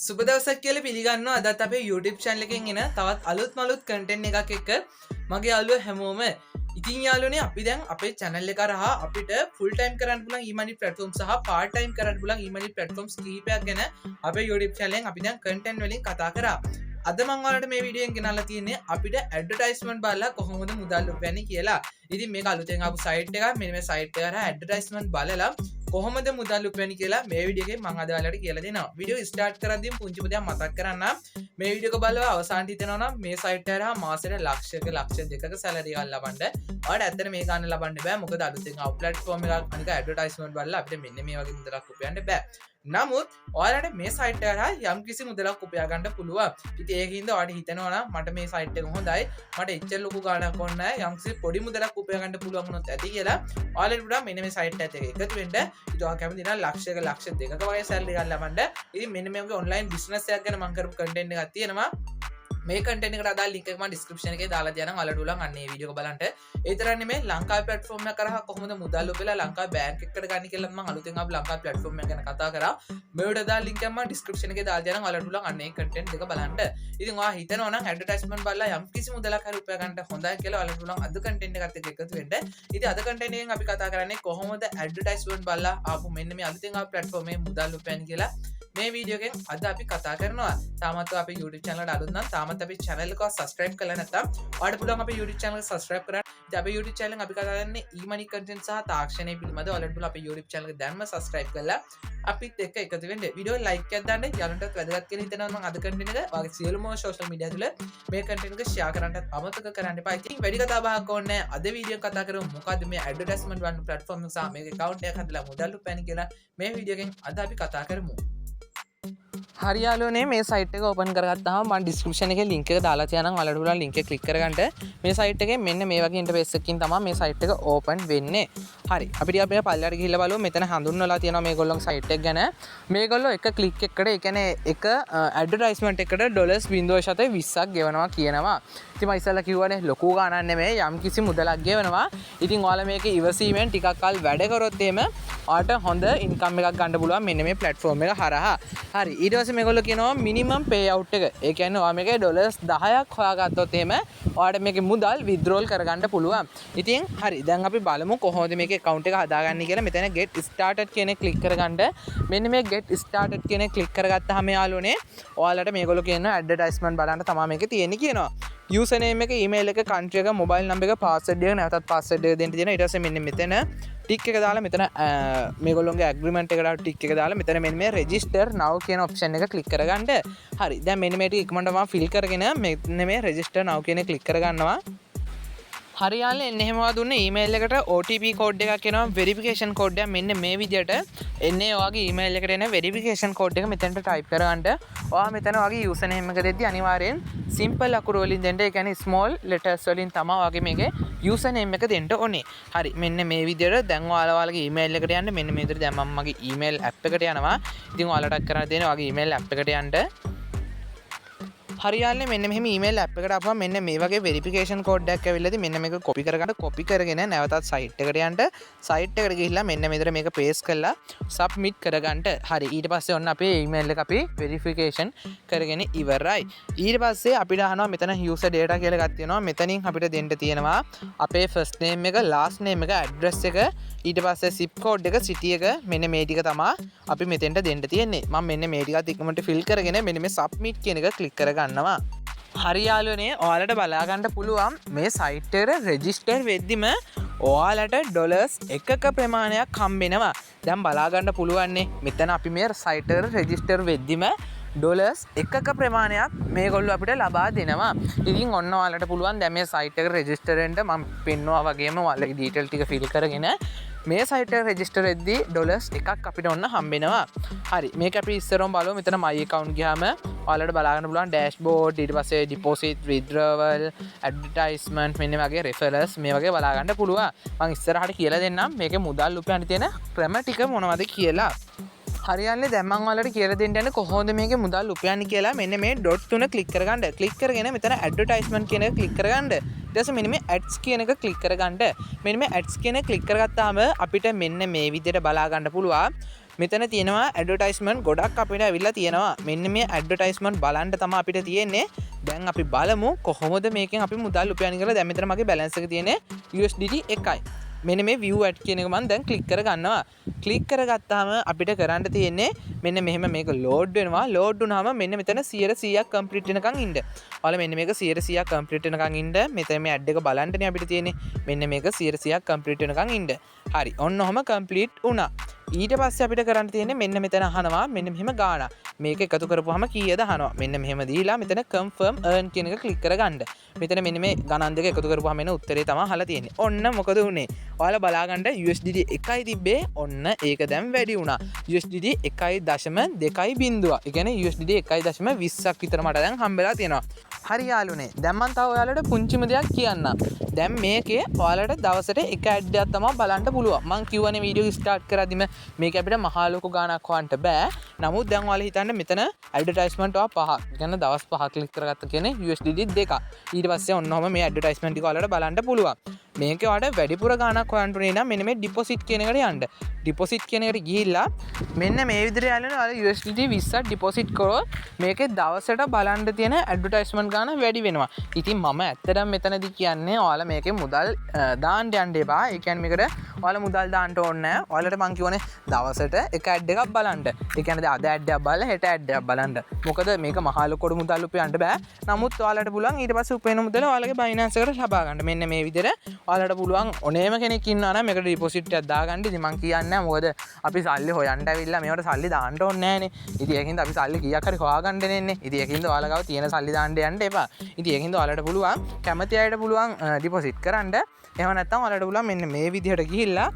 සුබ දවසක් කියලා පිළිගන්නවා. අදත් අපේ YouTube channel එකෙන් එන තවත් අලුත් මලුත් content එකක් එක්ක මගේ යාළුවෝ හැමෝම ඉතින් යාළුවනේ අපි දැන් අපේ channel එක හරහා අපිට full time කරන්න පුළුවන් emoney platform සහ part time කරන්න පුළුවන් emoney platforms කිහිපයක් ගැන අපේ YouTube channel එකෙන් අපි දැන් content වලින් කතා කරා. අද මම ඔයාලට මේ වීඩියෝ එකෙන් ගෙනල්ලා තියෙන්නේ අපිට ඇඩ්වර්ටයිස්මන්ට් බලලා කොහොමද මුදල් උපයන්නේ කියලා. ඉතින් මේක අලුතෙන් ආපු site එකක්. මෙන්න මේ site එක හරහා ඇඩ්වර්ටයිස්මන්ට් බලලා කොහොමද මුදල් උපයන්නේ කියලා මේ වීඩියෝ එකෙන් මම අද ඔයාලට කියලා දෙනවා. වීඩියෝ ස්ටාර්ට් කරද්දී පුංචි පුදයක් මතක් කරන්න. මේ වීඩියෝ එක බලලා අවසානට හිතනවා නම් මේ site එක හරහා මාසෙට ලක්ෂයක ලක්ෂ දෙකක සැලරි එකක් ලබන්න. ඔයාලට ඇත්තට මේ ගන්න ලබන්න බෑ. මොකද අලුතෙන් ආපු platform එකක් අනික ඇඩ්වර්ටයිස්මන්ට් බලලා අපිට මෙන්න මේ වගේ මුදලක් උපයන්න බෑ. නමුත් ඔයාලට මේ site එක හරහා යම්කිසි මුදලක් උපයා ගන්න පුළුවන්. ඉතින් ඒකින්ද ඔයාලට හිතනවා නම් මට මේ site එක හොඳයි. මට එච්චර ලොකු ගාණක් ඕනේ නැහැ. යම්කිසි පොඩි මුදලක් උපයා ගන්න පුළුවන් වුණොත් ඇති කියලා ඔයාලට පුරා මෙන්න මේ site එකත් එක්ක එකතු වෙන්න. ඉතින් ඔයා කැමති නම් ලක්ෂයක ලක්ෂ දෙකක වගේ සැලරි එකක් ලබන්න. ඉතින් මෙන්න මේ වගේ online business එකක් ගැන මම කරපු content එකක් තියෙනවා. මේ content එකට අදාළ link එක මම description එකේ දාලා තියනම් ඔයාලට උලන් අන්න මේ වීඩියෝ එක බලන්න. ඒ තරම් නෙමෙයි ලංකාවේ platform එක කරා කොහොමද මුදල් උපයලා ලංකාවේ බැංක් එකකට ගන්න කියලා මම අලුතෙන් ආපු ලංකාවේ platform එක ගැන කතා කරා. මේ වීඩියෝ දාලා link එක මම description එකේ දාලා තියනම් ඔයාලට උලන් අන්න මේ content එක බලන්න. ඉතින් ඔයා හිතනවා නම් advertisement බලලා යම් කිසි මුදලක් හරි උපයා ගන්න හොඳයි කියලා ඔයාලට උලන් අද content එකත් එක්ක එකතු වෙන්න. ඉතින් අද content එකෙන් අපි කතා කරන්නේ කොහොමද advertisement බලලා ආපු මෙන්න මේ අලුතෙන් ආපු platform එකේ මුදල් උපයන්නේ කියලා. මේ වීඩියෝ එකෙන් අද අපි කතා කරනවා. තාමත් අපේ YouTube channel එකට අලුත් නම් තාමත් අපේ channel එක subscribe කරලා නැත්නම් ඔයාලට පුළුවන් අපේ YouTube channel එක subscribe කරන්න. ඉතින් අපේ YouTube channel එක අපි කතා කරන්නේ e-money content සහ තාක්ෂණය පිළිබඳව. ඔයාලට පුළුවන් අපේ YouTube channel එක දැන්ම subscribe කරලා අපිත් එක්ක එකතු වෙන්න. වීඩියෝ like එකක් දාන්න. යාළුවන්ටත් වැදගත් කියලා හිතනවා මම අද content එක ඔයාගේ සියලුම social media තුල මේ content එක share කරන්නත් අමතක කරන්න එපා. ඉතින් වැඩි කතා බහක් ඕනේ නැහැ. අද වීඩියෝ කතා කරමු මොකද්ද මේ advertisement වන්න platform එක සහ මේකේ account එකක් හදලා මුදල් උපයන්නේ කියලා මේ වීඩියෝ එකෙන් අද අපි කතා කරමු. හරි යාළුවනේ මේ site එක open කරගත්තාම මම description එකේ link එක දාලා තියනම් ඔයාලට පුළුවන් link එක click කරගන්න. මේ site එකේ මෙන්න මේ වගේ interface එකකින් තමයි මේ site එක open වෙන්නේ. හරි. අපිට අපි පල්ලයට ගිහිල්ලා බලමු. මෙතන හඳුන්වලා තියෙනවා මේගොල්ලෝගේ site එක ගැන. මේගොල්ලෝ එක click එකකට ඒ කියන්නේ එක advertisement එකකට $0.20ක් ගෙවනවා කියනවා. ඉතින් මම ඉස්සෙල්ලා කිව්වනේ ලොකු ගාණක් නෙමෙයි යම්කිසි මුදලක් ගෙවනවා. ඉතින් ඔයාලා මේක ඉවසීමෙන් ටිකක් කල් වැඩ කරොත් එහෙම ඔයාලට හොඳ income එකක් ගන්න පුළුවන් මෙන්න මේ platform එක හරහා. හරි. ඊට පස්සේ මේගොල්ලෝ කියනවා minimum payout එක. ඒ කියන්නේ ඔයා මේකේ $10ක් හොයාගත්තොත් එහෙම ඔයාලට මේකේ මුදල් withdrawal කරගන්න පුළුවන්. ඉතින් හරි. දැන් අපි බලමු කොහොමද මේකේ account එක හදාගන්නේ කියලා. මෙතන get started කියන එක click කරගන්න. මෙන්න මේ get started කියන එක click කරගත්තාම යාළුවනේ ඔයාලට මේගොල්ලෝ කියන advertisement බලන්න තමයි මේකේ තියෙන්නේ කියනවා. username එක email එක country එක mobile number එක password එක නැවතත් password එක දෙන්න තියෙනවා. ඊට පස්සේ මෙන්න මෙතන ටික් එක දාලා මෙතන මේගොල්ලෝගේ agreement එකට ටික් එක දාලා මෙතන මෙන්න මේ register now කියන option එක click කරගන්න. හරි. දැන් මෙන්න මේ ටික ඉක්මනට මම fill කරගෙන මෙන්න මේ register now කියන එක click කරගන්නවා. හරි යාළුවනේ එන්න එහෙම දුන්නේ email එකට OTP code එකක් එනවා verification code එක මෙන්න මේ විදිහට එන්නේ ඔයාගේ email එකට එන verification code එක මෙතනට type කරගන්න. ඔයා මෙතන ඔයාගේ username එක දෙද්දි අනිවාර්යෙන් simple අකුරු වලින් දෙන්න. ඒ කියන්නේ small letters වලින් තමයි ඔයාගේ මේකේ username එක දෙන්න ඕනේ. හරි. මෙන්න මේ විදිහට දැන් ඔයාලගේ email එකට යන්න මෙන්න මේ විදිහට දැන් මම මගේ email app එකට යනවා. ඉතින් ඔයාලට කරන්න තියෙන්නේ ඔයාගේ email app එකට යන්න. හරියාලේ මෙන්න මෙහෙම email app එකට ආපුවම මෙන්න මේ වගේ verification code එකක් ඇවිල්ලාදී මෙන්න මේක copy කරගන්න copy කරගෙන නැවතත් site එකට යන්න site එකට ගිහිල්ලා මෙන්න මෙතන මේක paste කරලා submit කරගන්න. හරි. ඊට පස්සේ ඔන්න අපේ email එක අපි verification කරගෙන ඉවරයි. ඊට පස්සේ අපිට අහනවා මෙතන user data කියලා එකක් තියෙනවා. මෙතනින් අපිට දෙන්න තියෙනවා අපේ first name එක last name එක address එක ඊට පස්සේ zip code එක city එක මෙන්න මේ ටික තමයි අපි මෙතෙන්ට දෙන්න තියෙන්නේ. මම මෙන්න මේ ටිකත් ඉක්මනට fill කරගෙන මෙන්න මේ submit කියන එක click කරගන්න. හරි යාළුවනේ ඔයාලට බලා ගන්න පුළුවන් මේ site එකට register වෙද්දිම ඔයාලට ඩොලර්ස් එකක ප්‍රමාණයක් හම්බෙනවා. දැන් බලා ගන්න පුළුවන්නේ මෙතන අපි මේ site එකට register වෙද්දිම ඩොලර්ස් එකක ප්‍රමාණයක් මේගොල්ලෝ අපිට ලබා දෙනවා. ඉතින් ඔන්න ඔයාලට පුළුවන් දැන් මේ site එකට register වෙන්න මම පෙන්නවා වගේම ඔයාලගේ detail ටික fill කරගෙන මේ site එක register වෙද්දී ඩොලර්ස් එකක් අපිට ඔන්න හම්බෙනවා. හරි. මේක අපි ඉස්සරම බලමු. මෙතන my account ගියාම ඔයාලට බලා ගන්න පුළුවන් dashboard ඊට පස්සේ deposit withdrawal advertisement මෙන්න වගේ referrals මේ වගේ බලා ගන්න පුළුවන්. මම ඉස්සරහට කියලා දෙන්නම් මේකේ මුදල් උපයන්න තියෙන ක්‍රම ටික මොනවද කියලා. හරියන්නේ දැන් මම ඔයාලට කියලා දෙන්න යන්නේ කොහොමද මේකේ මුදල් උපයන්නේ කියලා. මෙන්න මේ dot තුන click කරගන්න. click කරගෙන මෙතන advertisement කියන එක click කරගන්න. ඊට පස්සේ මෙන්න මේ ads කියන එක click කරගන්න. මෙන්න මේ ads කියන එක click කරගත්තාම අපිට මෙන්න මේ විදිහට බලා ගන්න පුළුවන්. මෙතන තියෙනවා ඇඩ්වර්ටයිස්මන්ට් ගොඩක් අපිට ඇවිල්ලා තියෙනවා. මෙන්න මේ ඇඩ්වර්ටයිස්මන්ට් බලන්න තමයි අපිට තියෙන්නේ. දැන් අපි බලමු කොහොමද මේකෙන් අපි මුදල් උපයන්නේ කියලා. දැන් මෙතන මගේ බැලන්ස් එක තියෙන්නේ USDT 1යි. මෙන්න මේ view ad කියන එක මම දැන් ක්ලික් කර ගන්නවා. ක්ලික් කරගත්තාම අපිට කරන්න තියෙන්නේ මෙන්න මෙහෙම මේක load වෙනවා. load වුණාම මෙන්න මෙතන 100%ක් complete වෙනකන් ඉන්න. ඔයාලා මෙන්න මේක 100%ක් complete වෙනකන් ඉන්න. මෙතන මේ ad එක බලන්නනේ අපිට තියෙන්නේ. මෙන්න මේක 100%ක් complete වෙනකන් ඉන්න. හරි. ඔන්න ඔහම complete වුණා. ඊට පස්සේ අපිට කරන්න තියෙන්නේ මෙන්න මෙතන අහනවා මෙන්න මෙහෙම ගාණ. මේක එකතු කරපුවාම කීයද අහනවා. මෙන්න මෙහෙම දීලා මෙතන confirm earn කියන එක ක්ලික් කරගන්න. මෙතන මෙන්න මේ ගණන් දෙක එකතු කරපුවාම එන උත්තරේ තමයි අහලා තියෙන්නේ. ඔන්න මොකද උනේ? ඔයාලා බලාගන්න USDT 1යි තිබ්බේ. ඔන්න ඒක දැන් වැඩි වුණා. USDT 1.2.0. ඒ කියන්නේ USDT 1.20ක් විතර මට දැන් හම්බෙලා තියෙනවා. හරි යාළුවනේ. දැන් මම තව ඔයාලට පුංචිම දෙයක් කියන්නම්. දැන් මේකේ ඔයාලට දවසට එක ඇඩ් එකක් තමයි බලන්න පුළුවන්. මම කියවනේ වීඩියෝ ස්ටාර්ට් කරද්දිම මේක අපිට මහා ලොකු ගාණක් හොයන්න බෑ. නමුත් දැන් ඔයාලා හිතන්න මෙතන ඇඩ්වර්ටයිස්මන්ට් වා 5ක්. ඒ කියන්නේ දවස් 5ක් ක්ලික් කරගත්ත කියන්නේ USDT 2ක්. ඊට පස්සේ ඔන්නෝම මේ ඇඩ්වර්ටයිස්මන්ට් ටික ඔයාලට බලන්න පුළුවන්. මේකේ ඔයාලට වැඩිපුර ගාණක් හොයන්න උනේ නම් මෙන්න මේ ඩිපොසිට් කියන එකට යන්න. ඩිපොසිට් කියන එකට ගිහිල්ලා මෙන්න මේ විදිහට යාළුවනේ ඔයාලා USDT 20ක් ඩිපොසිට් කරොත් මේකේ දවසට බලන්න තියෙන ඇඩ්වර්ටයිස්මන්ට් ගාණ වැඩි වෙනවා. ඉතින් මම ඇත්තටම මෙතනදී කියන්නේ ඔයාලා මේකේ මුදල් දාන්න යන්න එපා. ඒ කියන්නේ මේකට ඔයාලා මුදල් දාන්න ඕනේ නැහැ. ඔයාලට මං කියවනේ දවසට එක ඇඩ් එකක් බලන්න. ඒ කියන්නේ අද ඇඩ් එකක් බලලා හෙට ඇඩ් එකක් බලන්න. මොකද මේක මහා ලොකු මුදල් උපයන්න බෑ. නමුත් ඔයාලට පුළුවන් ඊට පස්සේ උපයන මුදල ඔයාලගේ Binance එකට ලබා ගන්න. මෙන්න මේ විදිහට ඔයාලට පුළුවන් ඕනෑම කෙනෙක් ඉන්නවා නම් මේකට ඩිපොසිට් එකක් දාගන්න. ඉතින් මං කියන්නේ මොකද අපි සල්ලි හොයන්න ඇවිල්ලා මේවට සල්ලි දාන්න ඕනේ නැහනේ. ඉතින් ඒකින්ද අපි සල්ලි කීයක් හරි හොයාගන්න දෙන්නේ. ඉතින් ඒකින්ද ඔයාලා ගාව තියෙන සල්ලි දාන්න යන්න එපා. ඉතින් ඒකින්ද ඔයාලට පුළුවන් කැමති අයට පුළුවන් ඩිපොසිට් කරන්න. එහෙම නැත්නම් ඔයාලට පුළුවන් මෙන්න මේ විදිහට ගිහිල්ලා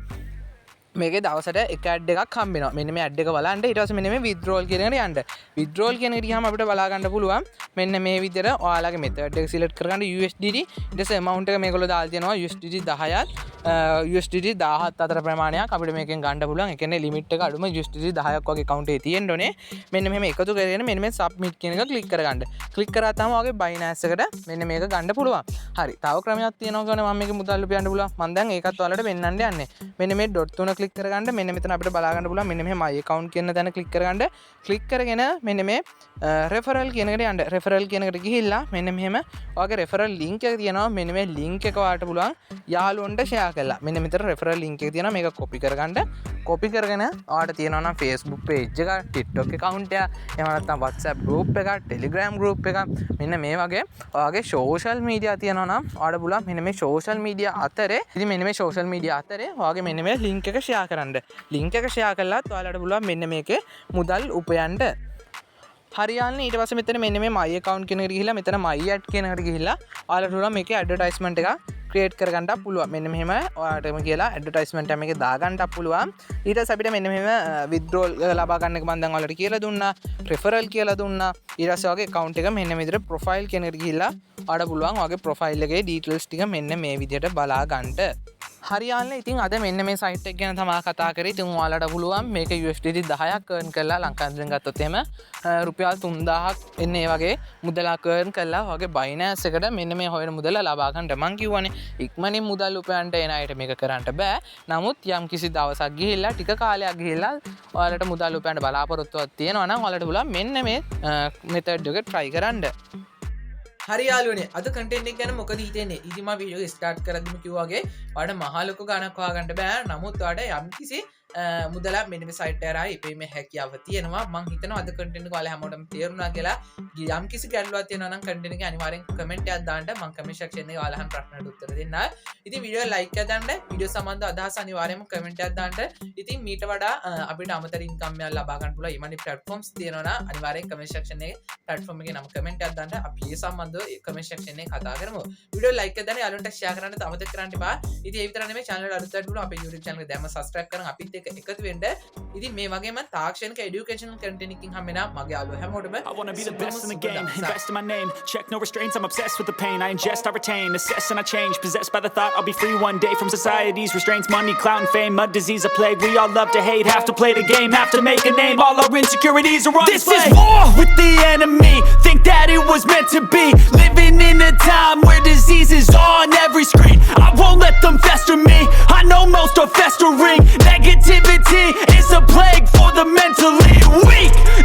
මේකේ දවසට එක ඇඩ් එකක් හම්බ වෙනවා. මෙන්න මේ ඇඩ් එක බලන්න. ඊට පස්සේ මෙන්න මේ withdrawal කියන එකට යන්න. withdrawal කියන එකට ගියාම අපිට බලා ගන්න පුළුවන් මෙන්න මේ විදිහට ඔයාලගේ method එක select කරගන්න USDT. ඊට පස්සේ amount එක මේගොල්ලෝ දාලා තියෙනවා USDT 10ක් USDT 17 අතර ප්‍රමාණයක් අපිට මේකෙන් ගන්න පුළුවන්. ඒ කියන්නේ limit එක අඩුම USDT 10ක් වගේ account එකේ තියෙන්න ඕනේ. මෙන්න මෙහෙම එකතු කරගෙන මෙන්න මේ submit කියන එක click කරගන්න. click කරා තමයි ඔයාගේ Binance එකට මෙන්න මේක ගන්න පුළුවන්. හරි. තව ක්‍රමයක් තියෙනවා කියන්නේ මම මේකේ මුදල් උපයන්න පුළුවන්. මම දැන් ඒකත් ඔයාලට පෙන්නන්න යන්නේ. මෙන්න මේ dot 3 click කරගන්න. මෙන්න මෙතන අපිට බලා ගන්න පුළුවන් මෙන්න මේ my account කියන තැන click කරගන්න. click කරගෙන මෙන්න මේ referral කියන එකට යන්න. referral කියන එකට ගිහිල්ලා මෙන්න මෙහෙම ඔයාගේ referral link එක තියෙනවා. මෙන්න මේ link එක ඔයාලට පුළුවන් යාළුවන්ට share කරලා. මෙන්න මෙතන referral link එක තියෙනවා. මේක copy කරගන්න. copy කරගෙන ඔයාලට තියෙනවා නම් Facebook page එක, TikTok account එක, එහෙම නැත්නම් WhatsApp group එක, Telegram group එක, මෙන්න මේ වගේ ඔයාගේ social media තියෙනවා නම් ඔයාලට පුළුවන් මෙන්න මේ social media අතරේ ඉතින් මෙන්න මේ social media අතරේ ඔයාගේ මෙන්න මේ link එක share කරන්න. ලින්ක් එක ෂෙයා කළාත් ඔයාලට පුළුවන් මෙන්න මේකේ මුදල් උපයන්න. හරියන්නේ ඊට පස්සේ මෙතන මෙන්න මේ my account කියන එකට ගිහිල්ලා මෙතන my ad කියන එකට ගිහිල්ලා ඔයාලට පුළුවන් මේකේ ඇඩ්වර්ටයිස්මන්ට් එක ක්‍රියේට් කරගන්න පුළුවන්. මෙන්න මෙහෙම ඔයාලටම කියලා ඇඩ්වර්ටයිස්මන්ට් එක මේකේ දාගන්න පුළුවන්. ඊට පස්සේ අපිට මෙන්න මෙහෙම withdrawal ලබා ගන්න එක මම දැන් ඔයාලට කියලා දුන්නා. referral කියලා දුන්නා. ඊට පස්සේ ඔයාගේ account එක මෙන්න මේ විදිහට profile කියන එකට ගිහිල්ලා ඔයාලට පුළුවන් ඔයාගේ profile එකේ details ටික මෙන්න මේ විදිහට බලා ගන්න. හරියන්නේ ඉතින් අද මෙන්න මේ site එක ගැන තමයි කතා කරේ. ඉතින් ඔයාලට පුළුවන් මේක USDT 10ක් earn කරලා ලංකාවෙන් ගත්තොත් එහෙම රුපියල් 3000ක් එන්නේ වගේ මුදලක් earn කරලා ඔයාගේ Binance එකට මෙන්න මේ හොයන මුදල ලබා ගන්න. මං කියවනේ ඉක්මනින් මුදල් උපයන්න එන අයට මේක කරන්න බෑ. නමුත් යම් කිසි දවසක් ගිහිල්ලා ටික කාලයක් ගිහිල්ලා ඔයාලට මුදල් උපයන්න බලාපොරොත්තුවක් තියෙනවා නම් ඔයාලට පුළුවන් මෙන්න මේ method එක try කරන්න. හරි යාළුවනේ අද කන්ටෙන්ට් එක ගැන මොකද හිතෙන්නේ? ඉතින් මම වීඩියෝ ස්ටාර්ට් කරද්දිම කිව්වා වගේ ඔයාලට මහා ලොකු ගණක් හොයාගන්න බෑ. නමුත් ඔයාලට යම් කිසි මුදලක් මෙන්න මේ සයිට් එකට ආයි ඉපීමේ හැකියාව තියෙනවා. මම හිතනවා අද කන්ටෙන්ට් එක ඔයාලා හැමෝටම තේරුණා කියලා. යම් කිසි ගැටලුවක් තියෙනවා නම් කන්ටෙන්ට් එකේ අනිවාර්යෙන් කමෙන්ට් එකක් දාන්න. මම කමෙන්ට් සෙක්ෂන් එකේ ඔයාලා අහන ප්‍රශ්නට උත්තර දෙන්න. ඉතින් වීඩියෝ ලයික් එකක් දාන්න. වීඩියෝ සම්බන්ධ අදහස් අනිවාර්යෙන්ම කමෙන්ට් එකක් දාන්න. ඉතින් මීට වඩා අපිට අමතර ඉන්කම් එකක් ලබා ගන්න පුළුවන් emoney platforms තියෙනවා නම් අනිවාර්යෙන් කමෙන්ට් සෙක්ෂන් එකේ platform එකේ නම කමෙන්ට් එකක් දාන්න. අපි ඒ සම්බන්ධව කමෙන්ට් සෙක්ෂන් එකේ කතා කරමු. වීඩියෝ ලයික් එකක් දාන්න. යාළුවන්ට share කරන්න අමතක කරන්න එපා. ඉතින් ඒ විතර නෙමෙයි channel එක අලුත් අයට අපේ YouTube channel එක දැම්ම subscribe කරන් අපිත් එක්ක එකතු වෙන්න. ඉතින් මේ වගේම තාක්ෂණික educational content එකකින් හම්බෙනා මගේ යාළුවෝ හැමෝටම I wanna be the best in the game, invest in my name, check no restraints, I'm obsessed with the pain, I ingest, I retain, assess and I change, possessed by the thought I'll be free one day from society's restraints, money, clout and fame, a disease, a plague, we all love to hate, have to play the game, have to make a name, all our insecurities are on display. This is war with the enemy, think that it was meant to be, living in a time where disease is on every screen, I won't let them fester me, I know most are festering, negative Negativity is a plague for the mentally weak.